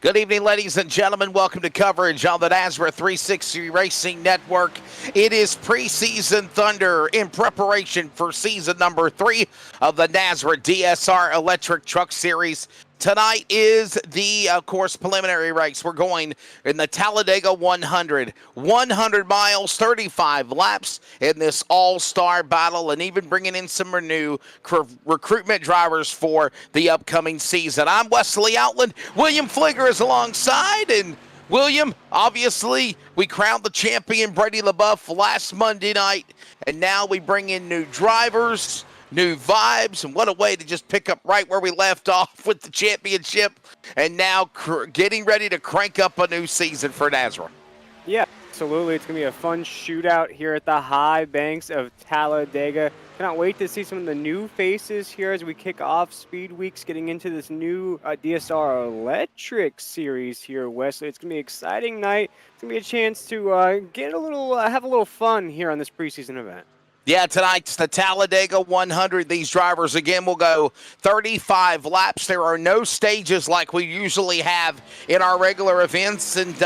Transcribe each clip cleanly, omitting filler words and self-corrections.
Good evening, ladies and gentlemen. Welcome to coverage on the NASRA 360 Racing Network. It is preseason thunder in preparation for season number 3 of the NASRA DSR Electric Truck Series. Tonight is the, of course, preliminary race. We're going in the Talladega 100. 100 miles, 35 laps in this all-star battle, and even bringing in some new recruitment drivers for the upcoming season. I'm Wesley Outland. William Fligger is alongside, and William, obviously, we crowned the champion Brady LaBeouf last Monday night, and now we bring in new drivers, new vibes, and what a way to just pick up right where we left off with the championship, and now getting ready to crank up a new season for NASRA. Yeah, absolutely. It's going to be a fun shootout here at the high banks of Talladega. Cannot wait to see some of the new faces here as we kick off Speed Weeks, getting into this new DSR Electric Series here, Wesley. It's going to be an exciting night. It's going to be a chance to have a little fun here on this preseason event. Yeah, tonight's the Talladega 100. These drivers, again, will go 35 laps. There are no stages like we usually have in our regular events. And,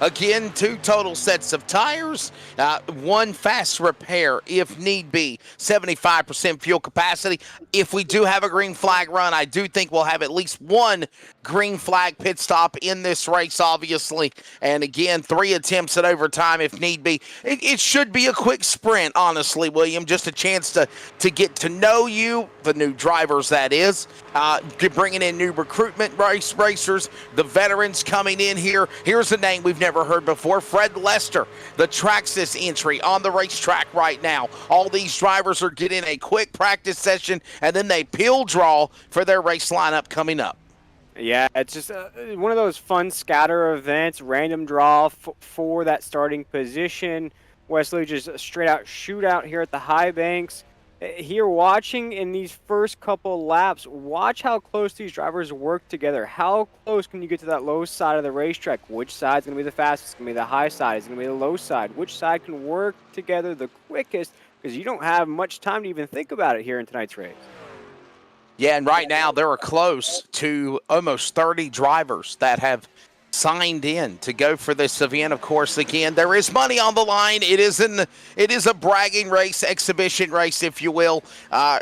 again, 2 total sets of tires, 1 fast repair if need be, 75% fuel capacity. If we do have a green flag run, I do think we'll have at least 1 green flag pit stop in this race, obviously. And, again, 3 attempts at overtime if need be. It should be a quick sprint, honestly, William. Just a chance to get to know you, the new drivers, that is. Bringing in new recruitment racers, the veterans coming in here. Here's a name we've never heard before, Fred Lester, the Traxxas entry on the racetrack right now. All these drivers are getting a quick practice session, and then they peel draw for their race lineup coming up. Yeah, it's just one of those fun scatter events, random draw for that starting position. Wesley, just a straight-out shootout here at the high banks. Here watching in these first couple laps, watch how close these drivers work together. How close can you get to that low side of the racetrack? Which side's going to be the fastest? It's going to be the high side. It's going to be the low side. Which side can work together the quickest? Because you don't have much time to even think about it here in tonight's race. Yeah, and right now there are close to almost 30 drivers that have signed in to go for this event. Of course, again, there is money on the line. It is a bragging race, exhibition race, if you will,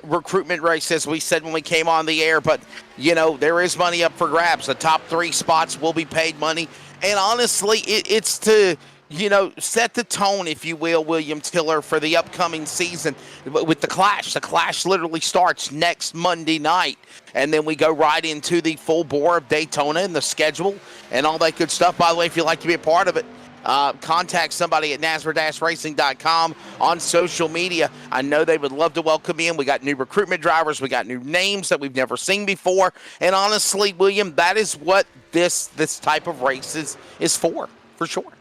recruitment race, as we said when we came on the air. But, you know, there is money up for grabs. The top 3 spots will be paid money. And honestly, it's to, you know, set the tone, if you will, William Tiller, for the upcoming season with the Clash. The Clash literally starts next Monday night, and then we go right into the full bore of Daytona and the schedule and all that good stuff. By the way, if you'd like to be a part of it, contact somebody at NASRA-racing.com on social media. I know they would love to welcome you in. We got new recruitment drivers. We got new names that we've never seen before. And honestly, William, that is what this type of race is for sure.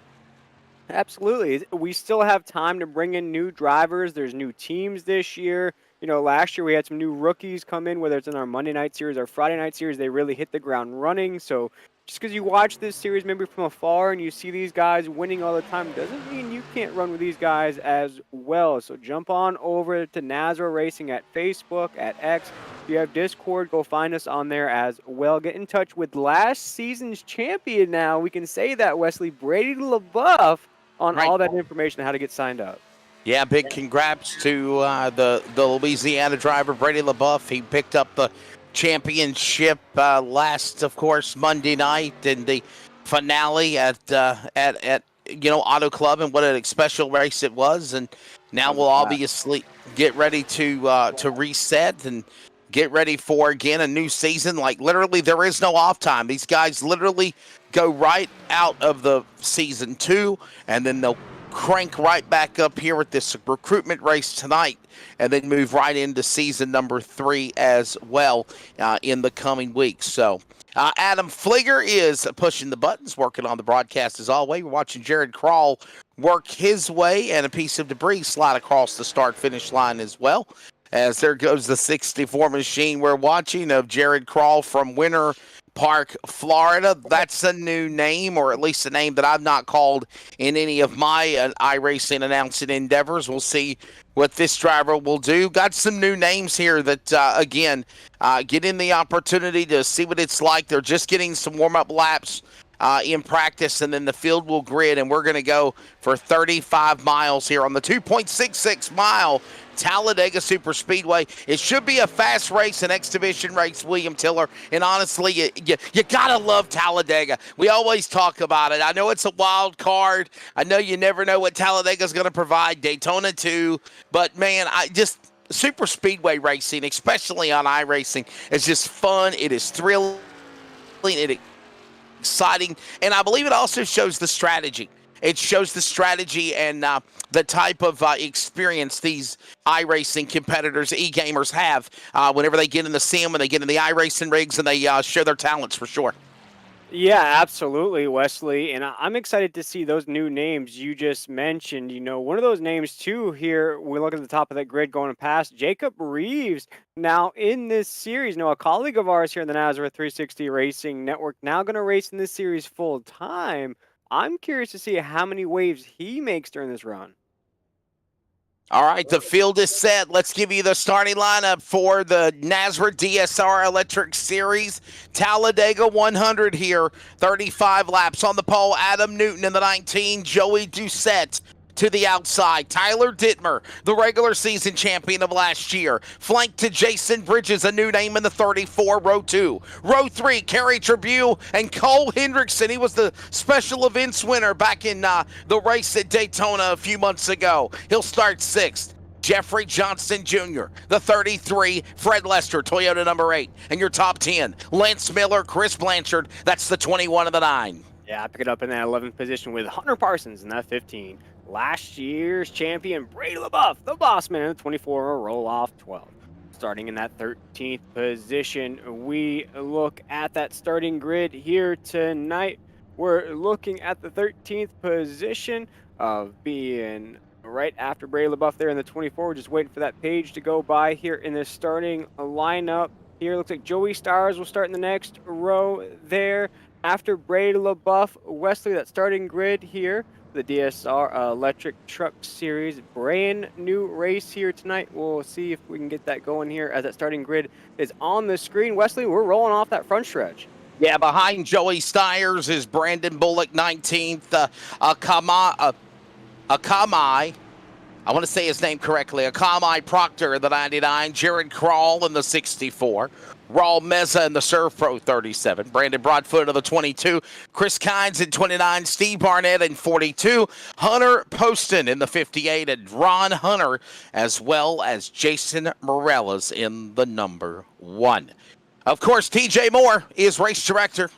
Absolutely. We still have time to bring in new drivers. There's new teams this year. You know, last year we had some new rookies come in, whether it's in our Monday night series or Friday night series. They really hit the ground running. So just because you watch this series maybe from afar and you see these guys winning all the time doesn't mean you can't run with these guys as well. So jump on over to NASRA Racing at Facebook, at X. If you have Discord, go find us on there as well. Get in touch with last season's champion now. We can say that, Wesley, Brady LaBeouf, on all that information on how to get signed up. Yeah, big congrats to the Louisiana driver, Brady LaBeouf. He picked up the championship last, of course, Monday night in the finale at Auto Club, and what a special race it was. And now we'll obviously get ready to reset and get ready for, again, a new season. Like, literally, there is no off time. These guys literally go right out of the season 2, and then they'll crank right back up here with this recruitment race tonight, and then move right into season number 3 as well in the coming weeks. So Adam Fligger is pushing the buttons, working on the broadcast as always. We're watching Jared Krall work his way, and a piece of debris slide across the start-finish line as well. As there goes the 64 machine we're watching of Jared Krall from winner Park, Florida. That's a new name, or at least a name that I've not called in any of my iRacing announcing endeavors. We'll see what this driver will do. Got some new names here that, again, getting the opportunity to see what it's like. They're just getting some warm-up laps in practice, and then the field will grid, and we're going to go for 35 miles here on the 2.66-mile Talladega Superspeedway. It should be a fast race, an exhibition race, William Tiller, and honestly, you got to love Talladega. We always talk about it. I know it's a wild card. I know you never know what Talladega's going to provide, Daytona too, but man, super speedway racing, especially on iRacing, is just fun. It is thrilling. It is exciting, and I believe it also shows the strategy. It shows the strategy and the type of experience these iRacing competitors, e-gamers have whenever they get in the sim, when they get in the iRacing rigs, and they show their talents for sure. Yeah, absolutely, Wesley. And I'm excited to see those new names you just mentioned. One of those names, too, here, we look at the top of that grid going past, Jacob Reeves. Now, in this series, a colleague of ours here in the NASRA 360 Racing Network, now going to race in this series full time. I'm curious to see how many waves he makes during this run. All right, the field is set. Let's give you the starting lineup for the NASRA DSR Electric Series. Talladega 100 here, 35 laps on the pole. Adam Newton in the 19, Joey Doucette to the outside. Tyler Dittmer, the regular season champion of last year. Flanked to Jason Bridges, a new name in the 34, row 2. Row 3, Kerry Tribune and Cole Hendrickson. He was the special events winner back in the race at Daytona a few months ago. He'll start 6th. Jeffrey Johnson Jr., the 33, Fred Lester, Toyota number 8. And your top 10, Lance Miller, Chris Blanchard, that's the 21 of the 9. Yeah, I pick it up in that 11th position with Hunter Parsons in that 15. Last year's champion, Brady LaBeouf, the boss man, in the 24, roll off 12. Starting in that 13th position, we look at that starting grid here tonight. We're looking at the 13th position of being right after Brady LaBeouf there in the 24. We're just waiting for that page to go by here in the starting lineup. Here looks like Joey Stars will start in the next row there. After Brady LaBeouf, Wesley, that starting grid here, the DSR Electric Truck Series, brand new race here tonight. We'll see if we can get that going here as that starting grid is on the screen. Wesley, we're rolling off that front stretch. Yeah, behind Joey Stiers is Brandon Bullock, 19th. Akamai, I want to say his name correctly, Akamai Proctor in the 99, Jared Krall in the 64, Raul Meza in the Surf Pro 37, Brandon Broadfoot in the 22, Chris Kynes in 29, Steve Barnett in 42, Hunter Poston in the 58, and Ron Hunter, as well as Jason Morellas in the number 1. Of course, TJ Moore is race director.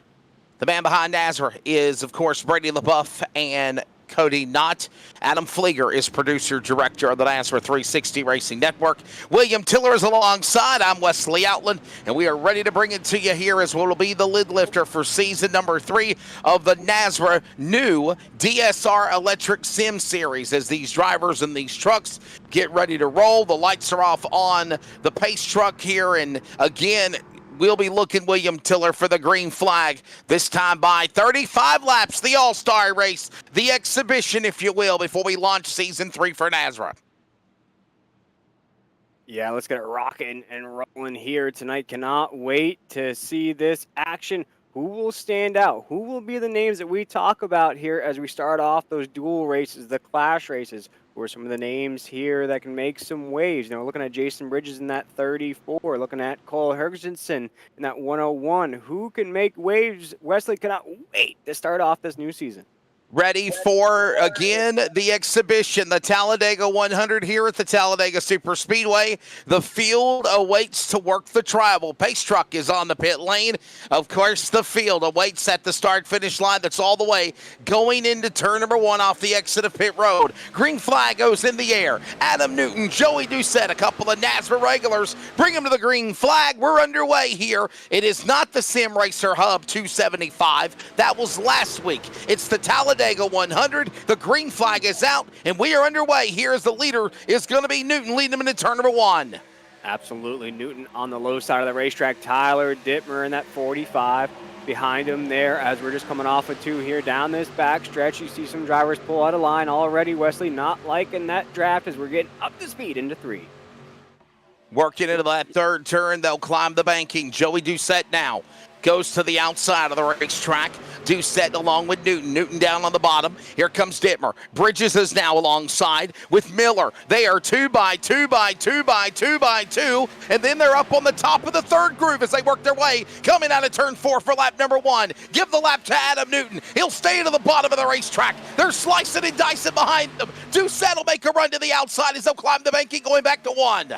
The man behind NASRA is, of course, Brady LaBeouf and Cody Knott. Adam Flieger is producer-director of the NASRA 360 Racing Network. William Tiller is alongside. I'm Wesley Outland, and we are ready to bring it to you here as what will be the lid lifter for season number 3 of the NASRA new DSR Electric Sim Series. As these drivers and these trucks get ready to roll, the lights are off on the pace truck here, and again, we'll be looking, William Tiller, for the green flag, this time by 35 laps, the All-Star race, the exhibition, if you will, before we launch season 3 for NASRA. Yeah, let's get it rocking and rolling here tonight. Cannot wait to see this action. Who will stand out? Who will be the names that we talk about here as we start off those dual races, the clash races? Who are some of the names here that can make some waves? Looking at Jason Bridges in that 34, looking at Cole Hergensen in that 101. Who can make waves? Wesley cannot wait to start off this new season. Ready for, again, the exhibition, the Talladega 100 here at the Talladega Superspeedway. The field awaits to work the travel. Pace truck is on the pit lane. Of course, the field awaits at the start-finish line. That's all the way going into turn number 1 off the exit of pit road. Green flag goes in the air. Adam Newton, Joey Doucette, a couple of NASRA regulars. Bring them to the green flag. We're underway here. It is not the Sim Racer Hub 275. That was last week. It's the Talladega 100. The green flag is out, and we are underway. Here as the leader is going to be Newton, leading him into turn number 1. Absolutely. Newton on the low side of the racetrack. Tyler Dittmer in that 45 behind him there as we're just coming off of 2 here down this back stretch. You see some drivers pull out of line already. Wesley not liking that draft as we're getting up to speed into 3. Working into that third turn, they'll climb the banking. Joey Doucette now goes to the outside of the racetrack. Doucette along with Newton. Newton down on the bottom. Here comes Dittmer. Bridges is now alongside with Miller. They are 2 by 2 by 2 by 2 by 2. And then they're up on the top of the third groove as they work their way. Coming out of turn 4 for lap number 1. Give the lap to Adam Newton. He'll stay to the bottom of the racetrack. They're slicing and dicing behind them. Doucette will make a run to the outside as they'll climb the banking going back to 1.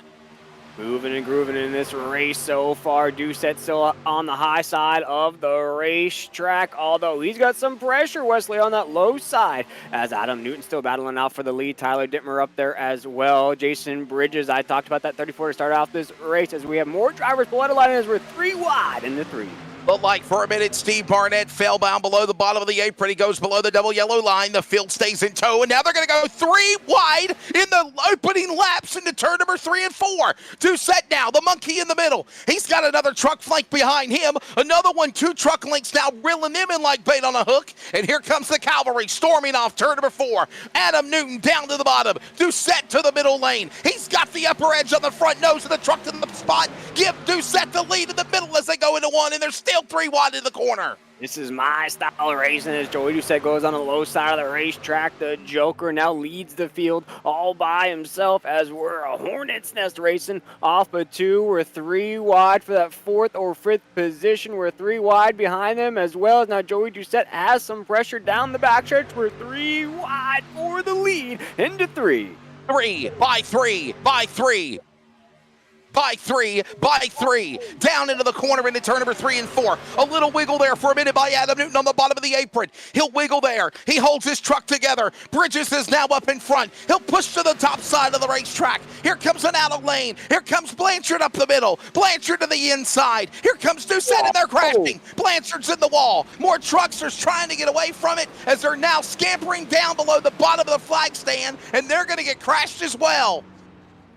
Moving and grooving in this race so far. Doucette still on the high side of the racetrack, although he's got some pressure, Wesley, on that low side, as Adam Newton still battling out for the lead. Tyler Dittmer up there as well. Jason Bridges, I talked about that 34 to start off this race as we have more drivers pull out of line as we're 3 wide into 3. Looked like for a minute Steve Barnett fell bound below the bottom of the apron. He goes below the double yellow line. The field stays in tow, and now they're going to go 3 wide in the opening laps into turn number 3 and 4. Doucette now, the monkey in the middle. He's got another truck flank behind him. Another one, 2 truck links now reeling them in like bait on a hook. And here comes the cavalry storming off turn number 4. Adam Newton down to the bottom. Doucette to the middle lane. He's got the upper edge on the front nose of the truck to the spot. Give Doucette the lead in the middle as they go into 1, and they're still 3 wide in the corner. This is my style of racing as Joey Doucette goes on the low side of the racetrack. The Joker now leads the field all by himself as we're a hornet's nest racing off of 2. We're 3 wide for that 4th or 5th position. We're 3 wide behind them as well as now Joey Doucette has some pressure down the backstretch. We're 3 wide for the lead into 3. 3 by 3 by 3. By 3, by 3, down into the corner into turn number 3 and 4. A little wiggle there for a minute by Adam Newton on the bottom of the apron. He'll wiggle there. He holds his truck together. Bridges is now up in front. He'll push to the top side of the racetrack. Here comes an out of lane. Here comes Blanchard up the middle. Blanchard to the inside. Here comes Doucette and they're crashing. Blanchard's in the wall. More trucks are trying to get away from it as they're now scampering down below the bottom of the flag stand, and they're going to get crashed as well.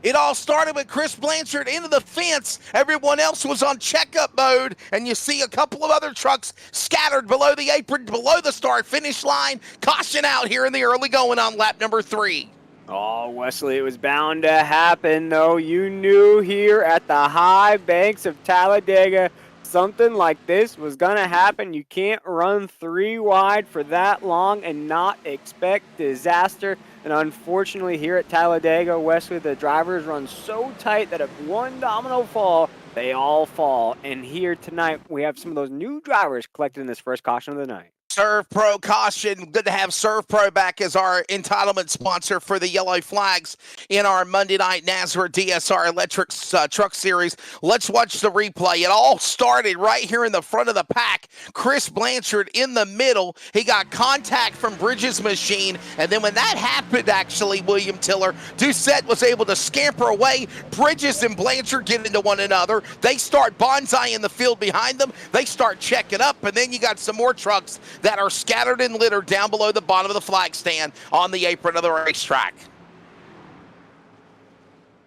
It all started with Chris Blanchard into the fence. Everyone else was on checkup mode, and you see a couple of other trucks scattered below the apron, below the start-finish line. Caution out here in the early going on lap number 3. Oh, Wesley, it was bound to happen, though. You knew here at the high banks of Talladega something like this was going to happen. You can't run 3 wide for that long and not expect disaster. And unfortunately, here at Talladega, Wesley, the drivers run so tight that if one domino fall, they all fall. And here tonight, we have some of those new drivers collected in this first caution of the night. Serve Pro caution. Good to have Serve Pro back as our entitlement sponsor for the yellow flags in our Monday night NASRA DSR electric truck series. Let's watch the replay. It all started right here in the front of the pack. Chris Blanchard in the middle. He got contact from Bridges' machine, and then when that happened, actually, William Tiller, Doucette was able to scamper away. Bridges and Blanchard get into one another. They start bonsai in the field behind them. They start checking up, and then you got some more trucks that are scattered and littered down below the bottom of the flag stand on the apron of the racetrack.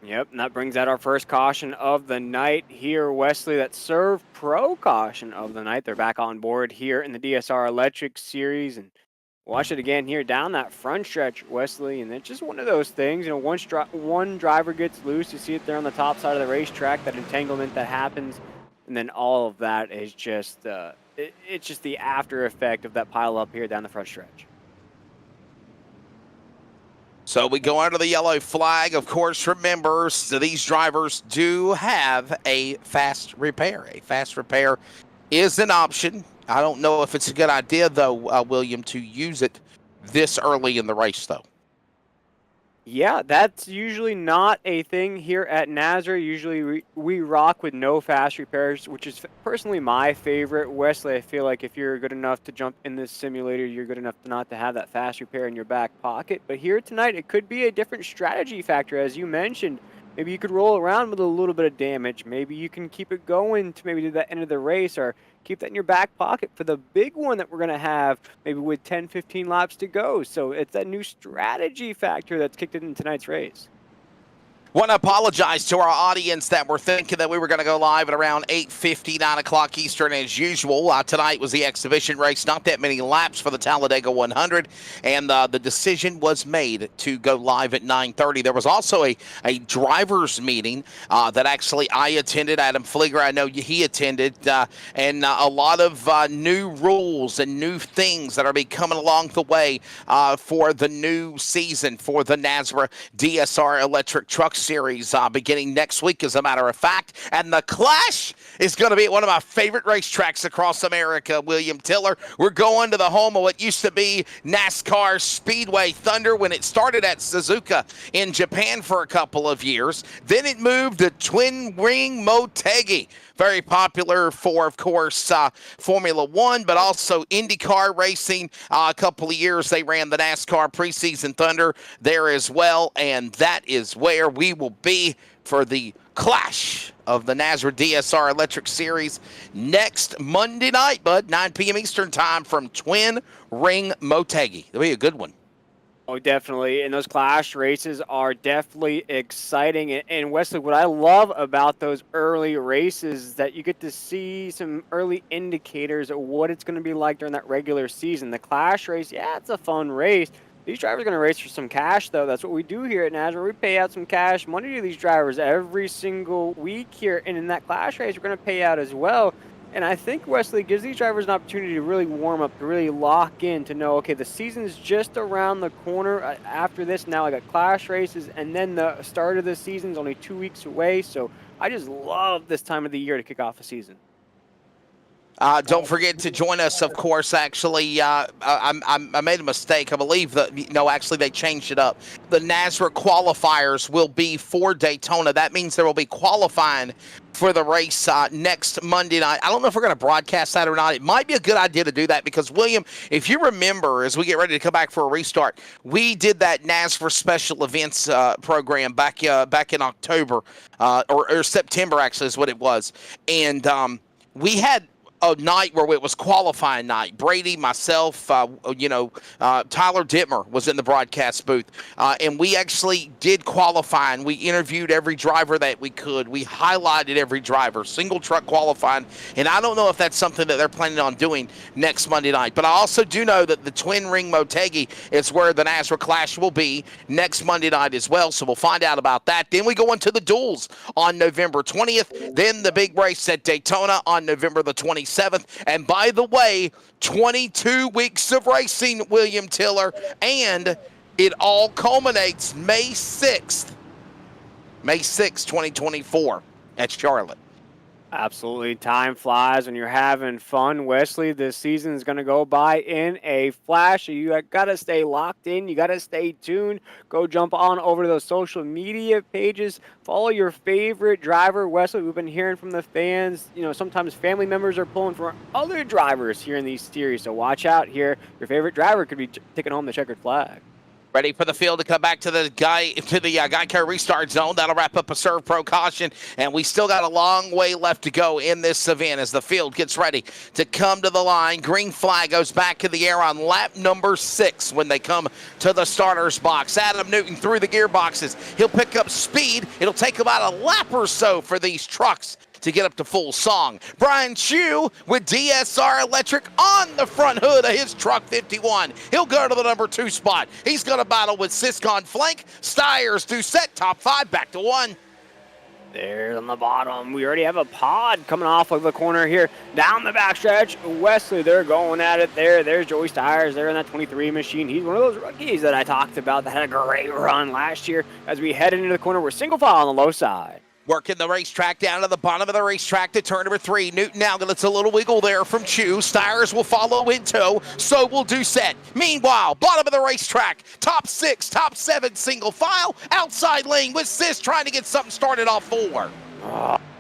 Yep, and that brings out our first caution of the night here, Wesley. That Serve Pro caution of the night. They're back on board here in the DSR Electric Series, and watch it again here down that front stretch, Wesley. And it's just one of those things, you know, one driver gets loose. You see it there on the top side of the racetrack, that entanglement that happens, and then all of that is just it's just the after effect of that pile up here down the front stretch. So we go under the yellow flag. Of course, remember, so these drivers do have a fast repair. A fast repair is an option. I don't know if it's a good idea, though, William, to use it this early in the race, though. Yeah, that's usually not a thing here at NASRA. Usually we rock with no fast repairs, which is personally my favorite. Wesley, I feel like if you're good enough to jump in this simulator, you're good enough to not to have that fast repair in your back pocket. But here tonight, it could be a different strategy factor, as you mentioned. Maybe you could roll around with a little bit of damage. Maybe you can keep it going to maybe to the end of the race, or keep that in your back pocket for the big one that we're going to have maybe with 10, 15 laps to go. So it's that new strategy factor that's kicked in tonight's race. Want to apologize to our audience that were thinking that we were going to go live at around 8:50, 9 o'clock Eastern as usual. Tonight was the exhibition race, not that many laps for the Talladega 100, and the decision was made to go live at 9:30. There was also a driver's meeting that actually I attended. Adam Flieger, I know he attended, and a lot of new rules and new things that are be coming along the way for the new season for the NASRA DSR electric truck series beginning next week, as a matter of fact. And the Clash is going to be at one of my favorite racetracks across America, William Tiller. We're going to the home of what used to be NASCAR Speedway Thunder when it started at Suzuka in Japan for a couple of years. Then it moved to Twin Ring Motegi. Very popular for, of course, Formula One, but also IndyCar racing. A couple of years they ran the NASCAR preseason Thunder there as well, and that is where we will be for the Clash of the NASRA DSR Electric Series next Monday night, bud, 9 p.m. Eastern Time from Twin Ring Motegi. It'll be a good one. Oh, definitely. And those Clash races are definitely exciting. And Wesley, what I love about those early races is that you get to see some early indicators of what it's going to be like during that regular season. The Clash race, yeah, it's a fun race. These drivers are going to race for some cash, though. That's what we do here at NASRA. We pay out some cash money to these drivers every single week here. And in that Clash race, we're going to pay out as well. And I think, Wesley, gives these drivers an opportunity to really warm up, to really lock in, to know, okay, the season's just around the corner. After this, now I got Clash races, and then the start of the season's only 2 weeks away. So I just love this time of the year to kick off the season. Don't forget to join us, of course. Actually, I made a mistake. I believe that, no, actually they changed it up. The NASRA qualifiers will be for Daytona. That means there will be qualifying for the race next Monday night. I don't know if we're going to broadcast that or not. It might be a good idea to do that because, William, if you remember, as we get ready to come back for a restart, we did that NASRA special events program back in October or September, actually, is what it was. And we had a night where it was qualifying night. Brady, myself, Tyler Dittmer was in the broadcast booth, and we actually did qualifying. We interviewed every driver that we could. We highlighted every driver, single truck qualifying, and I don't know if that's something that they're planning on doing next Monday night. But I also do know that the Twin Ring Motegi is where the NASRA Clash will be next Monday night as well, so we'll find out about that. Then we go into the duels on November 20th, then the big race at Daytona on November the 27th. And by the way, 22 weeks of racing, William Tiller, and it all culminates May 6th, 2024 at Charlotte. Absolutely. Time flies when you're having fun, Wesley. This season is going to go by in a flash. You got to stay locked in. You got to stay tuned. Go jump on over to those social media pages. Follow your favorite driver, Wesley. We've been hearing from the fans. You know, sometimes family members are pulling for other drivers here in these series. So watch out here. Your favorite driver could be taking home the checkered flag. Ready for the field to come back to the Geico restart zone. That'll wrap up a serve pro caution, and we still got a long way left to go in this event as the field gets ready to come to the line. Green flag goes back in the air on lap number 6 when they come to the starter's box. Adam Newton through the gearboxes. He'll pick up speed. It'll take about a lap or so for these trucks to get up to full song. Brian Chu with DSR Electric on the front hood of his truck 51. He'll go to the number 2 spot. He's going to battle with Sisk on flank. Stiers do set top 5 back to 1. There on the bottom, we already have a pod coming off of the corner here. Down the backstretch, Wesley, they're going at it there. There's Joey Stiers there in that 23 machine. He's one of those rookies that I talked about that had a great run last year. As we head into the corner, we're single file on the low side. Working the racetrack down to the bottom of the racetrack to turn number 3. Newton now gets a little wiggle there from Chu. Stiers will follow in tow. So will Doucette. Meanwhile, bottom of the racetrack, top 6, top 7 single file. Outside lane with Sis trying to get something started off 4.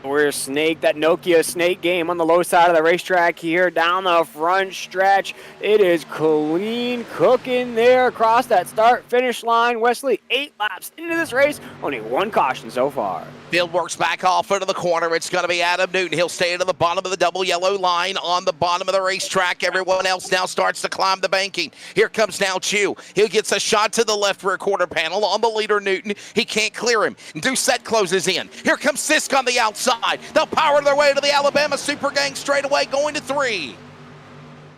We're Snake, that Nokia Snake game on the low side of the racetrack here down the front stretch. It is clean cooking there across that start-finish line. Wesley, 8 laps into this race, only 1 caution so far. Field works back off into the corner. It's going to be Adam Newton. He'll stay into the bottom of the double yellow line on the bottom of the racetrack. Everyone else now starts to climb the banking. Here comes now Chew. He gets a shot to the left rear quarter panel on the leader, Newton. He can't clear him. Doucette closes in. Here comes Sisk on the outside. They'll power their way to the Alabama Super Gang straightaway, going to 3.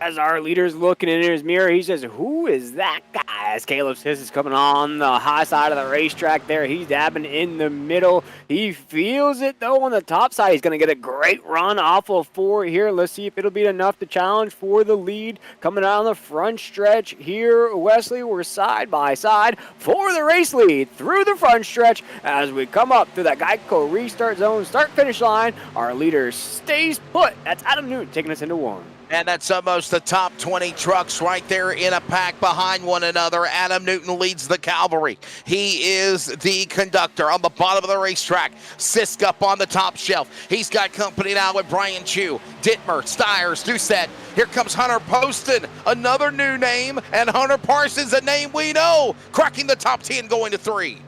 As our leader's looking in his mirror, he says, who is that guy? As Caleb Sisk is coming on the high side of the racetrack there. He's dabbing in the middle. He feels it, though, on the top side. He's going to get a great run off of 4 here. Let's see if it'll be enough to challenge for the lead. Coming out on the front stretch here, Wesley, we're side by side for the race lead through the front stretch. As we come up to that Geico restart zone, start-finish line, our leader stays put. That's Adam Newton taking us into 1. And that's almost the top 20 trucks right there in a pack behind one another. Adam Newton leads the cavalry. He is the conductor on the bottom of the racetrack. Sisk up on the top shelf. He's got company now with Brian Chew, Dittmer, Stiers, Doucette. Here comes Hunter Poston, another new name, and Hunter Parsons, a name we know, cracking the top 10 going to 3.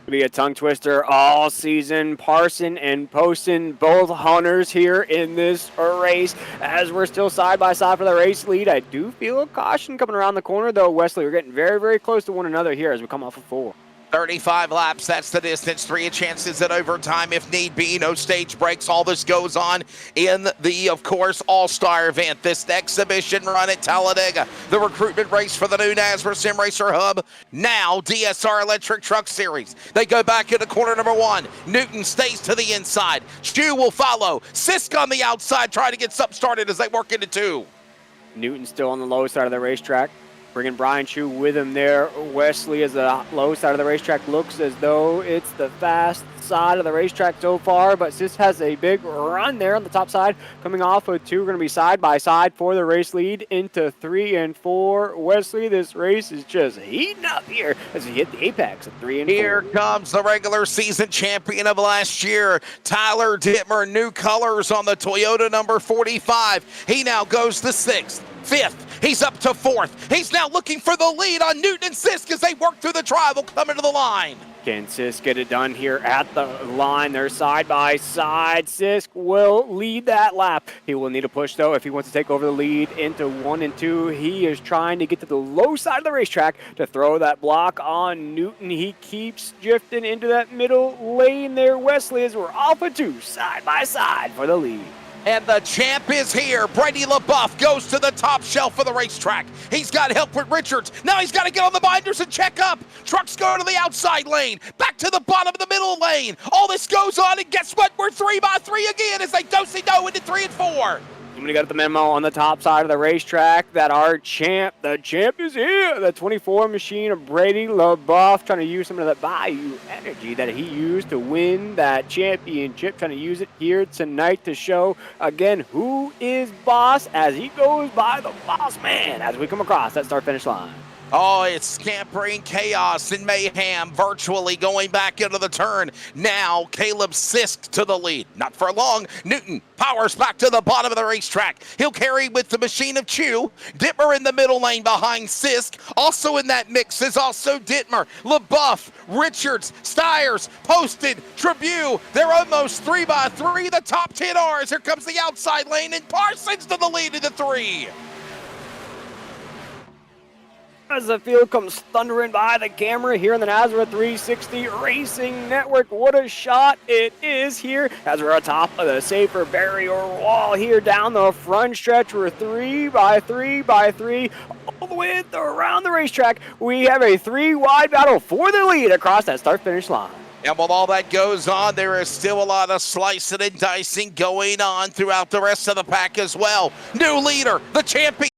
Be a tongue twister all season. Parson and Poston, both hunters here in this race. As we're still side by side for the race lead, I do feel a caution coming around the corner, though. Wesley, we're getting very, very close to one another here as we come off of 4. 35 laps, that's the distance. 3 chances at overtime if need be. No stage breaks. All this goes on in the, of course, all-star event. This exhibition run at Talladega. The recruitment race for the new NASRA Sim Racer Hub. Now, DSR Electric Truck Series. They go back into corner number 1. Newton stays to the inside. Chew will follow. Sisk on the outside trying to get something started as they work into 2. Newton still on the low side of the racetrack. Bringing Brian Chew with him there. Wesley, as the low side of the racetrack, looks as though it's the fast side of the racetrack so far, but Sis has a big run there on the top side. Coming off of 2, we're going to be side by side for the race lead into 3 and 4. Wesley, this race is just heating up here as he hit the apex of 3 and 4. Here comes the regular season champion of last year, Tyler Dittmer. New colors on the Toyota number 45. He now goes to 6th. 5th. He's up to 4th. He's now looking for the lead on Newton and Sisk as they work through the drive. Coming to the line. Can Sisk get it done here at the line? They're side by side. Sisk will lead that lap. He will need a push, though, if he wants to take over the lead into 1 and 2. He is trying to get to the low side of the racetrack to throw that block on Newton. He keeps drifting into that middle lane there, Wesley, as we're off of 2, side by side for the lead. And the champ is here. Brady LaBeouf goes to the top shelf of the racetrack. He's got help with Richards. Now he's got to get on the binders and check up. Trucks go to the outside lane. Back to the bottom of the middle lane. All this goes on, and guess what? We're 3 by 3 again as they do-si-do into 3 and 4. Somebody got the memo on the top side of the racetrack that our champ, the champ is here. The 24 machine of Brady LaBeouf, trying to use some of that Bayou energy that he used to win that championship, trying to use it here tonight to show, again, who is boss as he goes by the boss man as we come across that start-finish line. Oh, it's scampering chaos and mayhem virtually going back into the turn. Now, Caleb Sisk to the lead. Not for long. Newton powers back to the bottom of the racetrack. He'll carry with the machine of Chew. Dittmer in the middle lane behind Sisk. Also in that mix is also Dittmer, LaBeouf, Richards, Stiers, Posted, Tribune. They're almost 3 by 3. The top 10 R's. Here comes the outside lane, and Parsons to the lead in the 3. As the field comes thundering by the camera here in the NASRA 360 Racing Network. What a shot it is here as we're on top of the safer barrier wall here down the front stretch. We're 3 by 3 by 3 all the way around the racetrack. We have a 3-wide battle for the lead across that start-finish line. And while all that goes on, there is still a lot of slicing and dicing going on throughout the rest of the pack as well. New leader, the champion.